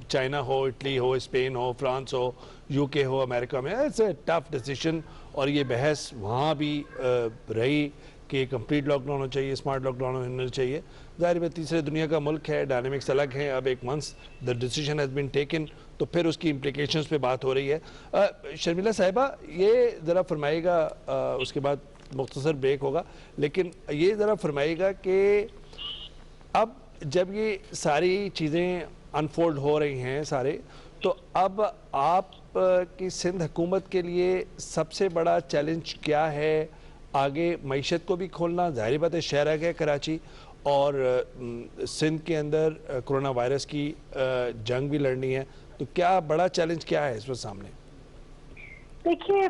चाइना हो, इटली हो, स्पेन हो, फ्रांस हो, यूके हो, अमेरिका में, इट्स ए टफ डिसीजन, और ये बहस वहाँ भी रही कि कंप्लीट लॉकडाउन होना चाहिए, स्मार्ट लॉकडाउन होना चाहिए। ज़ाहिर है तीसरे दुनिया का मुल्क है, डायनामिक्स अलग हैं। अब एक month the decision has been taken, तो फिर उसकी इम्प्लिकेशंस पे बात हो रही है। शर्मिला साहिबा, ये ज़रा फरमाइएगा, उसके बाद मुख्तसर ब्रेक होगा, लेकिन ये ज़रा फरमाइएगा कि अब जब ये सारी चीज़ें अनफोल्ड हो रही हैं सारे, तो अब आप की सिंध हुकूमत के लिए सबसे बड़ा चैलेंज क्या है? आगे मईशत को भी खोलना, ज़ाहिर बात है शहर है कराची, और सिंध के अंदर कोरोना वायरस की जंग भी लड़नी है, तो क्या बड़ा चैलेंज क्या है इस वक्त सामने? देखिए,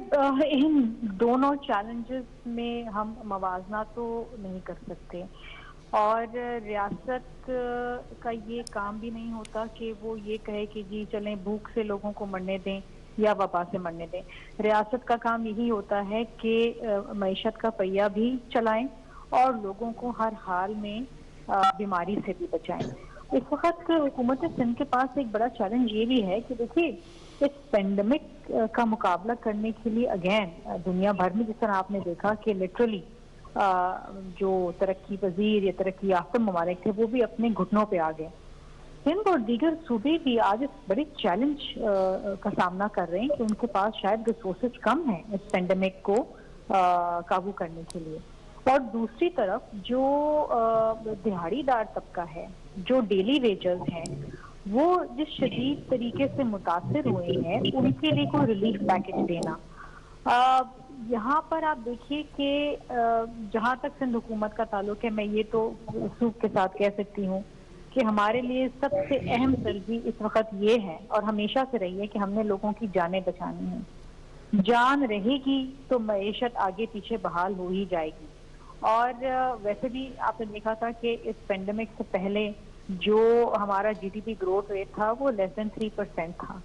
इन दोनों चैलेंजेस में हम मवाजना तो नहीं कर सकते। اور ریاست کا یہ کام بھی نہیں ہوتا کہ وہ یہ کہے کہ جی چلیں بھوک سے لوگوں کو مرنے دیں یا وبا سے مرنے دیں. ریاست کا کام یہی ہوتا ہے کہ معیشت کا پہیہ بھی چلائیں اور لوگوں کو ہر حال میں بیماری سے بھی بچائیں. اس وقت حکومت سندھ کے پاس ایک بڑا چیلنج یہ بھی ہے کہ دیکھیے اس پینڈیمک کا مقابلہ کرنے کے لیے اگین دنیا بھر میں جس طرح آپ نے دیکھا کہ لٹرلی جو ترقی پذیر یا ترقی یافتہ ممالک تھے وہ بھی اپنے گھٹنوں پہ آ گئے. سندھ اور دیگر صوبے بھی آج اس بڑے چیلنج کا سامنا کر رہے ہیں کہ ان کے پاس شاید ریسورسز کم ہیں اس پینڈیمک کو قابو کرنے کے لیے. اور دوسری طرف جو دہاڑی دار طبقہ ہے, جو ڈیلی ویجرز ہیں, وہ جس شدید طریقے سے متاثر ہوئے ہیں ان کے لیے کوئی ریلیف پیکج دینا. یہاں پر آپ دیکھیے کہ جہاں تک سندھ حکومت کا تعلق ہے, میں یہ تو رسوخ کے ساتھ کہہ سکتی ہوں کہ ہمارے لیے سب سے اہم ترجیح اس وقت یہ ہے اور ہمیشہ سے رہی ہے کہ ہم نے لوگوں کی جانیں بچانی ہیں. جان رہے گی تو معیشت آگے پیچھے بحال ہو ہی جائے گی. اور ویسے بھی آپ نے دیکھا تھا کہ اس پینڈیمک سے پہلے جو ہمارا G D P growth rate تھا وہ لیس دین 3% تھا,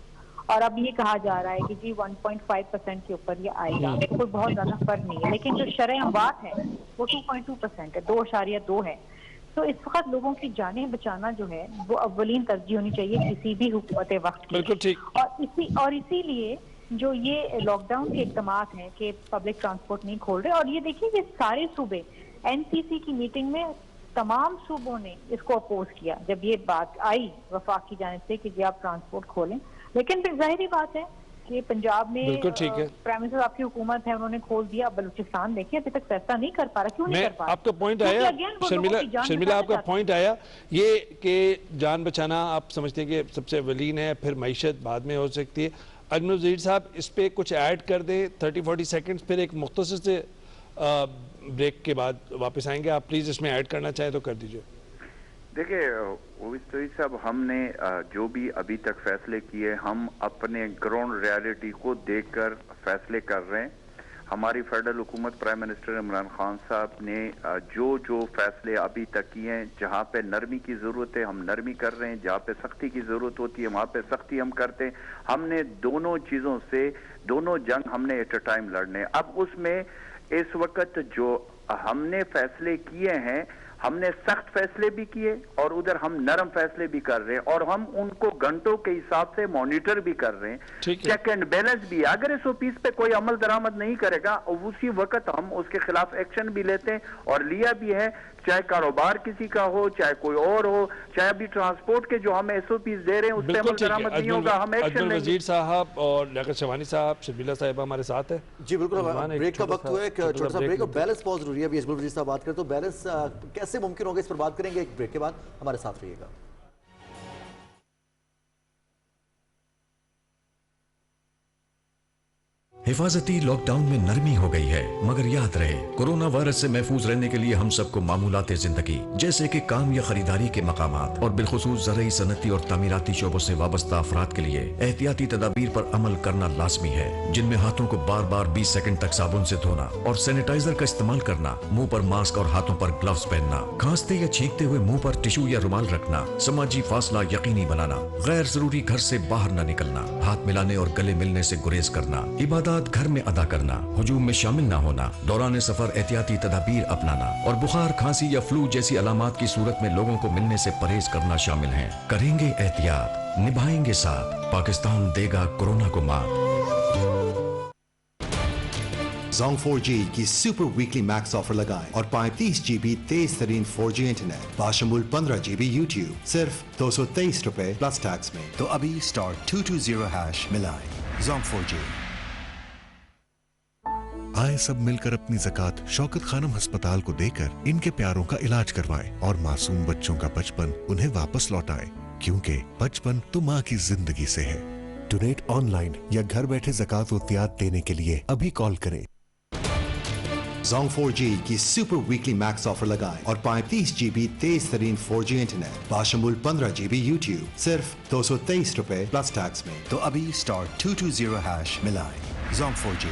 اور اب یہ کہا جا رہا ہے کہ جی 1.5% کے اوپر یہ آئے گا. تو کوئی بہت زیادہ فرق نہیں ہے, لیکن جو شرح اموات ہے وہ 2.2% ہے, 2.2 ہے. تو اس وقت لوگوں کی جانیں بچانا جو ہے وہ اولین ترجیح ہونی چاہیے کسی بھی حکومت وقت کی. بالکل ٹھیک. اور اسی لیے جو یہ لاک ڈاؤن کے اقدامات ہیں کہ پبلک ٹرانسپورٹ نہیں کھول رہے, اور یہ دیکھیے کہ سارے صوبے این سی سی کی میٹنگ میں تمام صوبوں نے اس کو اپوز کیا جب یہ بات آئی وفاق کی جانب سے کہ جی آپ ٹرانسپورٹ کھولیں. لیکن پھر ظاہری بات ہے کہ پنجاب میں پرائم منسٹر آپ کی حکومت ہے, انہوں نے کھول دیا. بلوچستان دیکھیں ابھی تک فیصلہ نہیں کر پا رہا. کیوں نہیں کر پا رہا؟ آپ کا پوائنٹ آیا شرمیلا, آپ کا پوائنٹ آیا یہ کہ جان بچانا آپ سمجھتے ہیں کہ سب سے اولین ہے, پھر معیشت بعد میں ہو سکتی ہے. اجمل وزیر صاحب اس پہ کچھ ایڈ کر دیں 30-40 سیکنڈز, پھر ایک مختصر سے بریک کے بعد واپس آئیں گے. آپ پلیز اس میں ایڈ کرنا چاہیں تو کر دیجئے. دیکھیں توحید صاحب, ہم نے جو بھی ابھی تک فیصلے کیے ہم اپنے گراؤنڈ ریالٹی کو دیکھ کر فیصلے کر رہے ہیں. ہماری فیڈرل حکومت پرائم منسٹر عمران خان صاحب نے جو فیصلے ابھی تک کیے ہیں, جہاں پہ نرمی کی ضرورت ہے ہم نرمی کر رہے ہیں, جہاں پہ سختی کی ضرورت ہوتی ہے وہاں پہ سختی ہم کرتے ہیں. ہم نے دونوں چیزوں سے دونوں جنگ ہم نے ایٹ اے ٹائم لڑنے. اب اس میں اس وقت جو ہم نے فیصلے کیے ہیں, ہم نے سخت فیصلے بھی کیے اور ادھر ہم نرم فیصلے بھی کر رہے ہیں, اور ہم ان کو گھنٹوں کے حساب سے مانیٹر بھی کر رہے ہیں. چیک اینڈ بیلنس بھی. اگر اس پیس پہ کوئی عمل درآمد نہیں کرے گا اسی وقت ہم اس کے خلاف ایکشن بھی لیتے ہیں, اور لیا بھی ہے. چاہے کاروبار کسی کا ہو, چاہے کوئی اور ہو, چاہے ابھی ٹرانسپورٹ کے جو ہم ایس او پیز دے رہے ہیں اس پہ عمل درآمد نہیں ہوگا, ہم ایکشن لیں گے. وزیر صاحب اور لیاقت شوانی صاحب, شرمیلا صاحبہ ہمارے ساتھ ہے. جی بالکل, بریک کا وقت ہوا ہے, ایک چھوٹا سا بریک, اور بیلنس بہت ضروری ہے. ابھی اجمل وزیر صاحب بات کریں تو بیلنس کیسے ممکن ہوگا اس پر بات کریں گے ایک بریک کے بعد. ہمارے ساتھ رہیے گا. حفاظتی لاک ڈاؤن میں نرمی ہو گئی ہے, مگر یاد رہے کورونا وائرس سے محفوظ رہنے کے لیے ہم سب کو معمولات زندگی جیسے کہ کام یا خریداری کے مقامات اور بالخصوص زرعی صنعتی اور تعمیراتی شعبوں سے وابستہ افراد کے لیے احتیاطی تدابیر پر عمل کرنا لازمی ہے, جن میں ہاتھوں کو بار بار 20 سیکنڈ تک صابن سے دھونا اور سینیٹائزر کا استعمال کرنا, منہ پر ماسک اور ہاتھوں پر گلوز پہننا, کھانستے یا چھینکتے ہوئے منہ پر ٹشو یا رومال رکھنا, سماجی فاصلہ یقینی بنانا, غیر ضروری گھر سے باہر نہ نکلنا, ہاتھ ملانے اور گلے ملنے سے گریز کرنا, عبادات گھر میں ادا کرنا, ہجوم میں شامل نہ ہونا, دوران سفر احتیاطی تدابیر اپنانا, اور بخار, کھانسی یا فلو جیسی علامات کی صورت میں لوگوں کو ملنے سے پرہیز کرنا شامل ہیں. کریں گے احتیاط, نبھائیں گے ساتھ, پاکستان دے گا کورونا کو مات. زونگ 4G کی سپر ویکلی میکس آفر لگائیں اور پائیں 30 GB تیز ترین 4G انٹرنیٹ باشمول 15 GB یوٹیوب صرف 223 روپے پلس ٹیکس میں. تو ابھی *220# ملائیں. زونگ 4G. آئے سب مل کر اپنی زکات شوکت خانم ہسپتال کو دے کر ان کے پیاروں کا علاج کروائیں اور معصوم بچوں کا بچپن انہیں واپس لوٹائیں, کیونکہ بچپن تو ماں کی زندگی سے ہے. ڈونیٹ آن لائن یا گھر بیٹھے زکات و عطیات دینے کے لیے ابھی کال کریں. زونگ 4G کی سپر ویکلی میکس آفر لگائیں اور پائیں 30 GB تیز ترین 4G انٹرنیٹ باشمول 15 GB یوٹیوب صرف 223 روپے پلس ٹیکس میں. تو ابھی *220# ملائیں. زونگ 4G.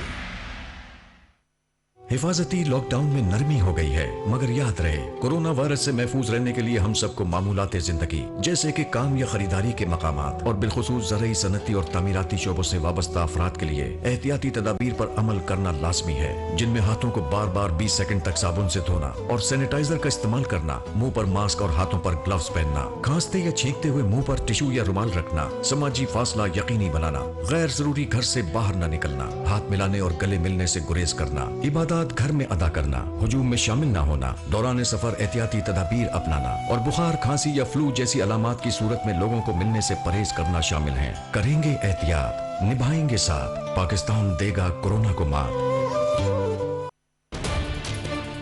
हिफाजती लॉकडाउन में नरमी हो गई है, मगर याद रहे कोरोना वायरस से महफूज रहने के लिए हम सबको मामूलात जिंदगी जैसे कि काम या खरीदारी के मकामात और बिलखुसूस ज़रई सनती और तामीराती शोबों से वाबस्ता अफराद के लिए एहतियाती तदाबीर पर अमल करना लाजमी है, जिनमें हाथों को बार बार 20 सेकंड तक साबुन से धोना और सैनिटाइजर का इस्तेमाल करना, मुंह पर मास्क और हाथों पर ग्लव्स पहनना, खांसते या छींकते हुए मुंह पर टिश्यू या रुमाल रखना, समाजी फासला यकीनी बनाना, गैर जरूरी घर से बाहर न निकलना, हाथ मिलाने और गले मिलने से गुरेज करना, इबादत घर में अदा करना, हुजूम में शामिल ना होना, दौरान सफर एहतियाती तदाबीर अपनाना और बुखार, खांसी या फ्लू जैसी अलामात की सूरत में लोगों को मिलने से परहेज करना शामिल है। करेंगे एहतियात, निभाएंगे साथ, पाकिस्तान देगा कोरोना को मात।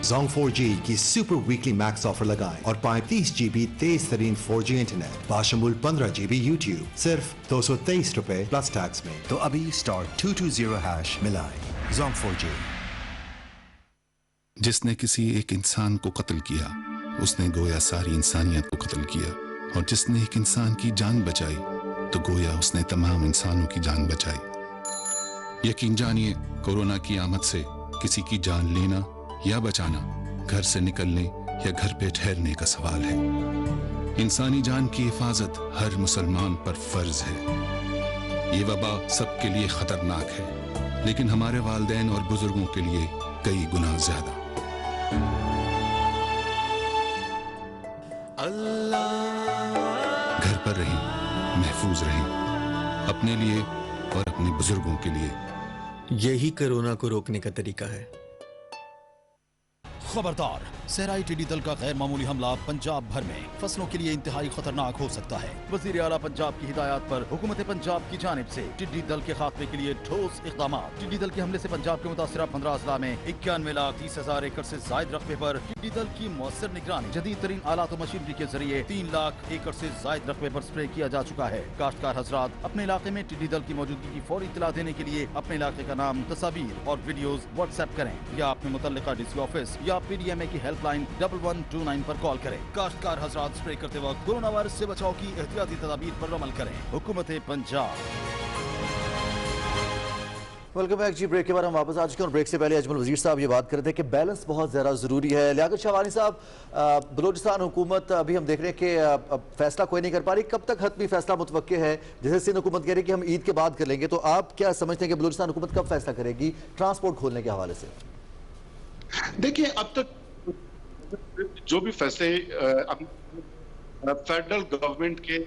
Zong 4G की सुपर वीकली मैक्स ऑफर लगाएं और पाएं 30 GB तेज तरीन 4G इंटरनेट, बाशमूल 15 GB YouTube सिर्फ 223 रुपए प्लस टैक्स में। तो अभी *220# मिलाएं। Zong 4G। जिसने किसी एक इंसान को कत्ल किया, उसने गोया सारी इंसानियत को कत्ल किया, और जिसने एक इंसान की जान बचाई तो गोया उसने तमाम इंसानों की जान बचाई। यकीन जानिए, कोरोना की आमद से किसी की जान लेना या बचाना घर से निकलने या घर पे ठहरने का सवाल है। इंसानी जान की हिफाजत हर मुसलमान पर फर्ज है। ये वबा सबके लिए खतरनाक है, लेकिन हमारे वालिदैन और बुजुर्गों के लिए कई गुना ज्यादा। घर पर रहें, महफूज रहें, अपने लिए और अपने बुजुर्गों के लिए। यही कोरोना को रोकने का तरीका है। खबरदार, सहराई टिड्डी दल का गैर मामूली हमला पंजाब भर में फसलों के लिए इंतहाई खतरनाक हो सकता है। वजीर आला पंजाब की हिदायत पर हुकूमत पंजाब की जानिब से टिड्डी दल के खात्मे के लिए ठोस इक़दाम। टिड्डी दल के हमले से पंजाब के मुतासिरा 15 अजला में 91,30,000 एकड़ से जायद रकबे पर टिड्डी दल की मौसर निगरानी जदीद तरीन आलात और मशीनरी के जरिए 3 लाख एकड़ से जायद रकबे पर स्प्रे किया जा चुका है। काश्तकार हजरात अपने इलाके में टिड्डी दल की मौजूदगी की फौरी इत्तला देने के लिए अपने इलाके का नाम, तस्वीर और वीडियोज व्हाट्सएप करें या अपने मुतल्लिका डीसी ऑफिस या PDMA की हेल्पलाइन 1129 पर कॉल करें। काश्तकार हजरात स्प्रे करते वक्त कोरोना वायरस से बचाव की एहतियाती तदाबीर पर अमल करें। हुकूमत पंजाब। वेलकम बैक जी। ब्रेक के बाद हम वापस आ चुके हैं और ब्रेक से पहले अजमल वजीर साहब ये बात कर रहे थे कि बैलेंस बहुत ज़्यादा ज़रूरी है। लियाकत शाहवानी साहब, बलूचिस्तान हुकूमत अभी हम देख रहे हैं कि फैसला कोई नहीं कर पा रही, कब तक हतमी फैसला मुतवक्के है? जैसे सिंध हुकूमत कह रही है कि हम ईद के बाद कर लेंगे, तो आप क्या समझते हैं कि बलूचिस्तान हुकूमत कब फैसला करेगी ट्रांसपोर्ट खोलने के हवाले से? देखिए, अब तक जो भी फैसले फेडरल गवर्नमेंट के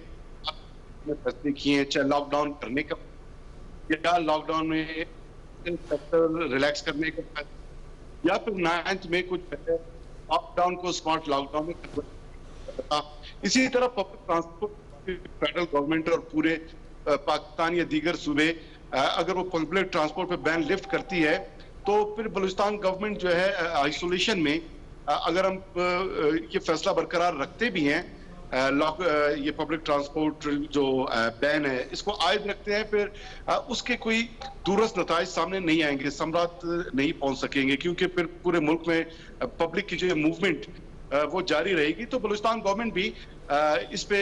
फैसले किए हैं, चाहे लॉकडाउन करने का या लॉकडाउन में रिलैक्स करने का या फिर 9th में कुछ लॉकडाउन को स्मार्ट लॉकडाउन में, इसी तरह पब्लिक ट्रांसपोर्ट फेडरल गवर्नमेंट और पूरे पाकिस्तान या दीगर सूबे अगर वो पब्लिक ट्रांसपोर्ट पे बैन लिफ्ट करती है तो फिर बलूचिस्तान गवर्नमेंट जो है आइसोलेशन में, अगर हम ये फैसला बरकरार रखते भी हैं, ये पब्लिक ट्रांसपोर्ट जो बैन है इसको आयद रखते हैं, फिर उसके कोई दूरस्थ नताइज सामने नहीं आएंगे, समरात नहीं पहुंच सकेंगे, क्योंकि फिर पूरे मुल्क में पब्लिक की जो मूवमेंट वो जारी रहेगी। तो बलूचिस्तान गवर्नमेंट भी इस पे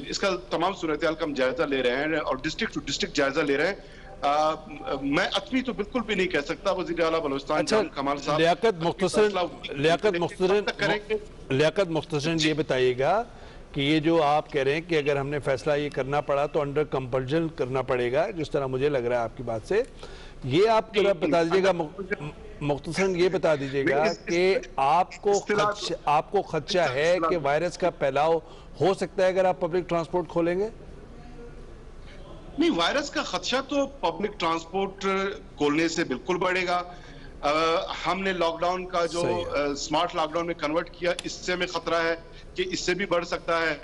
इसका तमाम सूरत-ए-हाल का हम जायजा ले रहे हैं और डिस्ट्रिक्ट टू डिस्ट्रिक्ट जायजा ले रहे हैं। मैं अतमी तो बिल्कुल भी नहीं कह सकता। वज़ीर आला बलूचिस्तान कमाल साहब लियाकत मुख्तसरन ये बताइएगा कि ये जो आप कह रहे हैं कि अगर हमने फैसला ये करना पड़ा तो अंडर कंपल्जन करना पड़ेगा, जिस तरह मुझे लग रहा है आपकी बात से, ये आप जरा बता दीजिएगा, मुख्तसरन ये बता दीजिएगा कि आपको खदशा है कि वायरस का फैलाव हो सकता है अगर आप पब्लिक ट्रांसपोर्ट खोलेंगे? नहीं, वायरस का खदशा तो पब्लिक ट्रांसपोर्ट खोलने से बिल्कुल बढ़ेगा। हमने लॉकडाउन का जो स्मार्ट लॉकडाउन में कन्वर्ट किया, इससे हमें खतरा है कि इससे भी बढ़ सकता है।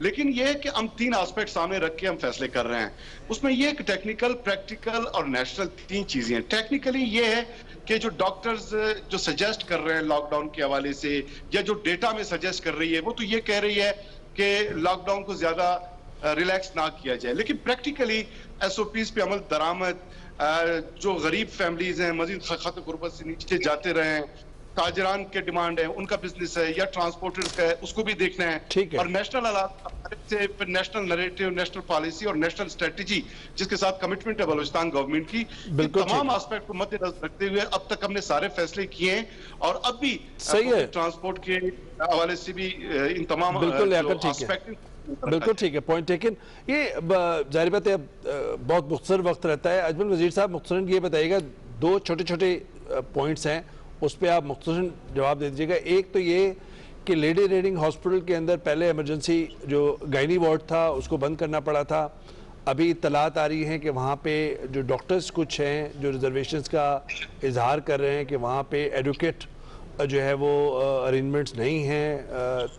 लेकिन ये है कि हम 3 एस्पेक्ट सामने रख के हम फैसले कर रहे हैं। उसमें ये टेक्निकल, प्रैक्टिकल और नेशनल 3 चीजें हैं। टेक्निकली ये है कि जो डॉक्टर्स जो सजेस्ट कर रहे हैं लॉकडाउन के हवाले से या जो डेटा में सजेस्ट कर रही है वो तो ये कह रही है कि लॉकडाउन को ज्यादा रिलैक्स ना किया जाए, लेकिन प्रैक्टिकली SOPs पे अमल दरामद, जो गरीब फैमिलीज हैं मजीद खत गुर्बत से नीचे जाते रहे, ताजरान के डिमांड है, उनका बिजनेस है या ट्रांसपोर्टर्स का है, उसको भी देखना है। ठीक है। और नेशनल हालात से फिर नेशनल नैरेटिव, नेशनल पॉलिसी और नेशनल स्ट्रेटजी जिसके साथ कमिटमेंट है बलूचिस्तान गवर्नमेंट की, बिल्कुल तमाम एस्पेक्ट को मद्देनजर रखते हुए अब तक हमने सारे फैसले किए हैं और अब भी सही है। ट्रांसपोर्ट के हवाले से भी इन तमाम बिल्कुल एस्पेक्ट बिल्कुल ठीक है, पॉइंट टेकन। ये जाहिर बात है बहुत मुख्तसर वक्त रहता है। अजमल वजीर साहब मुख्तसरन ये बताइएगा, दो छोटे छोटे पॉइंट्स हैं, उस पर आप मुख्तसरन जवाब दे दीजिएगा। एक तो ये कि लेडी रीडिंग हॉस्पिटल के अंदर पहले इमरजेंसी जो गायनी वार्ड था उसको बंद करना पड़ा था, अभी इत्तलात आ रही हैं कि वहाँ पे जो डॉक्टर्स कुछ हैं जो रिजर्वेशंस का इजहार कर रहे हैं कि वहाँ पे एडवोकेट जो है वो अरेंजमेंट्स नहीं हैं,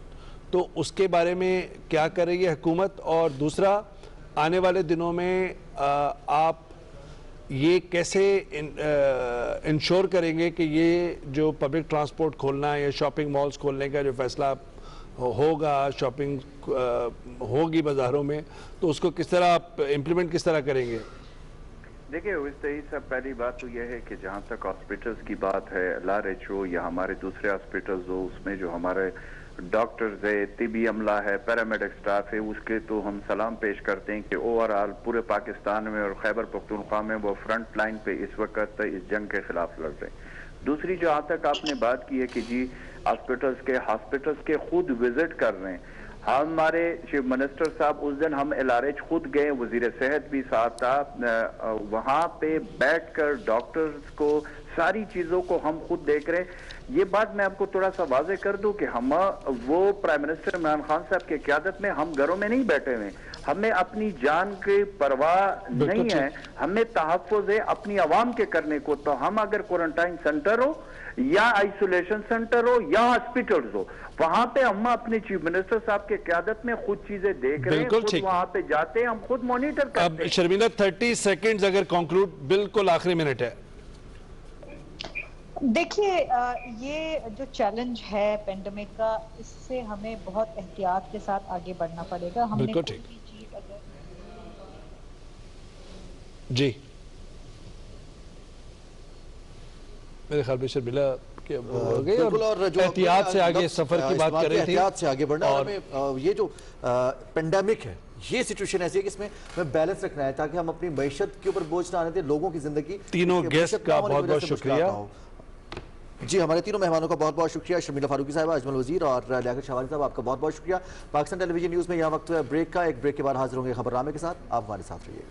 तो उसके बारे में क्या कर रही है हुकूमत? और दूसरा, आने वाले दिनों में आप ये कैसे इंश्योर करेंगे कि ये जो पब्लिक ट्रांसपोर्ट खोलना या शॉपिंग मॉल्स खोलने का जो फैसला होगा, शॉपिंग होगी बाज़ारों में, तो उसको किस तरह आप इम्प्लीमेंट किस तरह करेंगे? देखिए वैसे पहली बात तो यह है कि जहाँ तक हॉस्पिटल्स की बात है, LRHO या हमारे दूसरे हॉस्पिटल्स हो, उसमें जो हमारे डॉक्टर्स है, तिबी अमला है, पैरामेडिक स्टाफ है, उसके तो हम सलाम पेश करते हैं कि ओवरऑल पूरे पाकिस्तान में और खैबर पख्तूनख्वा में वो फ्रंट लाइन पे इस वक्त इस जंग के खिलाफ लड़ रहे हैं। दूसरी जो आज तक आपने बात की है कि जी हॉस्पिटल्स के खुद विजिट कर रहे हैं, हमारे चीफ मिनिस्टर साहब उस दिन हम LRH खुद गए, वजीर सेहत भी साथ था, वहां पे बैठकर डॉक्टर्स को सारी चीजों को हम खुद देख रहे हैं। ये बात मैं आपको थोड़ा सा वाजे कर दूं कि हम वो प्राइम मिनिस्टर इमरान खान साहब के क़यादत में हम घरों में नहीं बैठे हुए, हमें अपनी जान की परवाह नहीं है, हमें तहफ़्फ़ुज़ है अपनी आवाम के करने को। तो हम अगर क्वारंटाइन सेंटर हो या आइसोलेशन सेंटर हो या हॉस्पिटल्स हो, वहां पे हम अपने चीफ मिनिस्टर साहब के क़यादत में खुद चीजें देख रहे हैं, खुद वहां पे जाते हैं, हम खुद मॉनिटर करते हैं। अब शर्मिला 30 सेकेंड्स अगर कंक्लूड, बिल्कुल आखिरी मिनट है। देखिए ये जो चैलेंज है पेंडेमिक का, इससे हमें बहुत एहतियात के साथ आगे बढ़ना पड़ेगा। हमने बिल्कुल ठीक जी, मेरे ख्याल में शर्मिला के हो गई और जो एहतियात से आगे सफर की बात कर रही थी, एहतियात से आगे बढ़ना। और ये जो पेंडेमिक है, ये सिचुएशन ऐसी है कि इसमें हमें बैलेंस रखना है ताकि हम अपनी मैशत के ऊपर बोझ ना आने दें, लोगों की जिंदगी। तीनों गेस्ट का बहुत बहुत शुक्रिया जी, हमारे तीनों मेहमानों का बहुत बहुत शुक्रिया। शर्मिला फारूकी साहबा, अजमल वजीर और लियाकत शाहवानी साहब, आपका बहुत बहुत शुक्रिया। पाकिस्तान टेलीविजन न्यूज़ में यहाँ वक्त है ब्रेक का, एक ब्रेक के बाद हाजिर होंगे खबरनामे के साथ, आप हमारे साथ रहिए।